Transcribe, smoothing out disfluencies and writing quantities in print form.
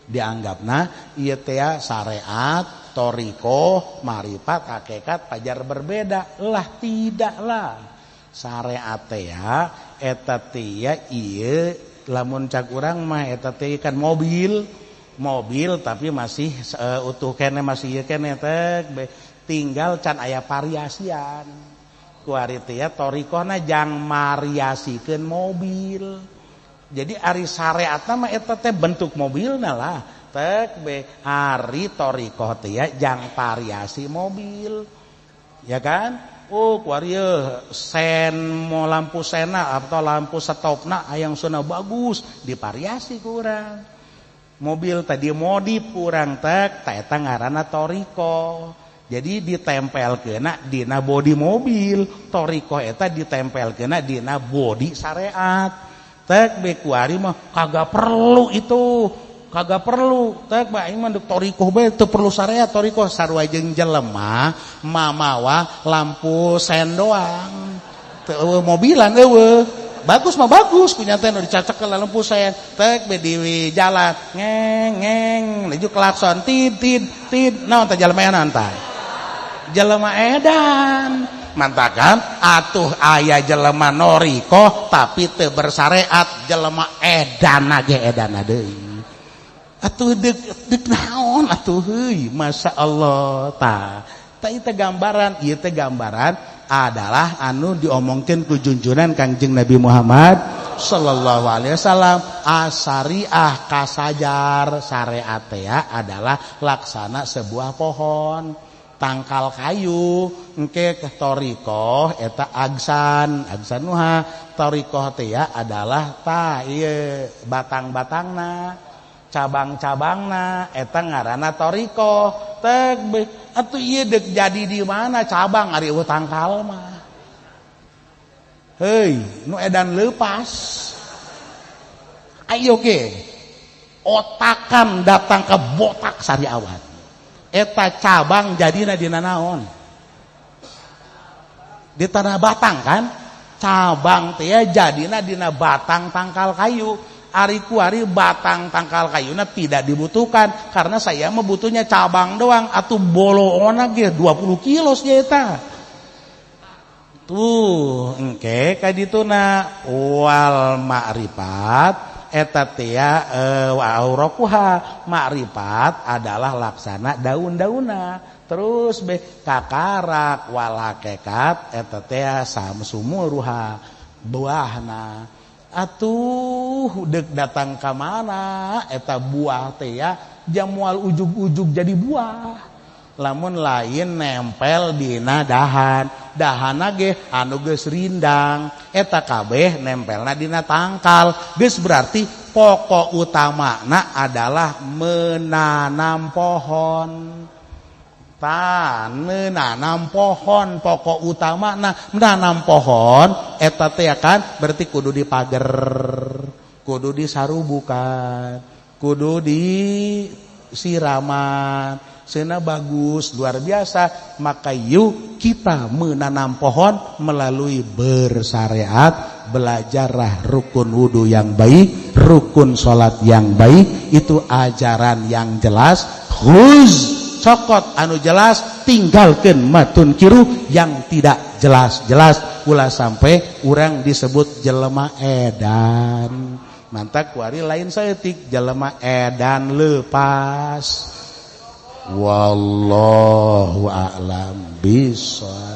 dianggapna ieu teh syariat, thariqah, marifat, hakikat pajar berbeda. Lah tidaklah. Syariat teh eta teh ieu lamun cak urang mah eta teh kan mobil tapi masih utuh kene masih ieu kene teh tinggal can aya variasian. Kuari teh thariqahna jang mariasikeun mobil. Jadi ari syariatna mah eta teh bentuk mobilna lah. Tek be ari thariqah teh jang variasi mobil. Ya kan? Oh kuari sen mau lampu sena atau lampu stopna hayang suna bagus divariasi ku urang. Mobil tadi modif kurang tek eta ngaranna thariqah. Jadi ditempelkeuna dina bodi mobil, thariqah eta ditempelkeuna dina bodi syariat. Tek be kuari mah kagak perlu itu, kagak perlu. Tek bae mah thariqah bae teu perlu syariat, thariqah sarua jeung jelema mamawa lampu sen doang. Teu mobilan eueuh. Bagus mah bagus punya teh nu dicacak ke lampu sen. Tek be di jalan ngeng nuju klakson tid naon teh jalemeanan tah. Jelema edan. Mantakan atuh aya jelema noriko tapi teu bersyariat, jelema edan ge edan deui. Atuh deuk naon atuh heuy, masyaallah tah. Tah ieu teh gambaran, ieu teh gambaran adalah anu diomongkeun ku junjunan Kangjeng Nabi Muhammad sallallahu alaihi wasallam. Asariah kasajar syariat teh adalah laksana sebuah pohon. Tangkal kayu engke thariqah eta agsan nuha thariqah teh adalah ta ieu batang-batangna cabang-cabangna eta ngaranna thariqah. Teh atuh ieu deuk jadi di mana cabang ari tangkal mah heuy nu edan leupas ayo ge otakan datang ke botak sariawan eta cabang jadina dina naon di tanah batang kan cabang teh jadina dina batang tangkal kayu. Ari kuari batang tangkal kayuna tidak dibutuhkan karena saya mah butuhnya cabang doang atuh boloona ge 20 kilos ge eta. Tuh engke kadituna wal ma'rifat eta teh wa auraquha. Ma'rifat adalah laksana daun-daunna. Terus be kakarak wal hakikat eta teh samsumuruha buahna. Atuh deuk datang ka mana eta buah teh jamual ujug-ujug jadi buah. Lamun lain nempel dina dahanna ge anu geus rindang eta kabeh nempelna dina tangkal. Geus berarti pokok utamana adalah menanam pohon. Menanam pohon pokok utamana menanam pohon eta teh kan berarti kudu dipager, kudu disarubukan, kudu disiraman, seuna bagus luar biasa. Maka yuk kita menanam pohon melalui bersyariat, belajarlah rukun wudu yang baik, rukun salat yang baik, itu ajaran yang jelas. Khuz cokot anu jelas, tinggalkeun matun kiru yang tidak jelas-jelas. Ulah sampai urang disebut jelema edan. Mantak kuari lain saeutik jelema edan leupas. Wallahu a'lam bishawab.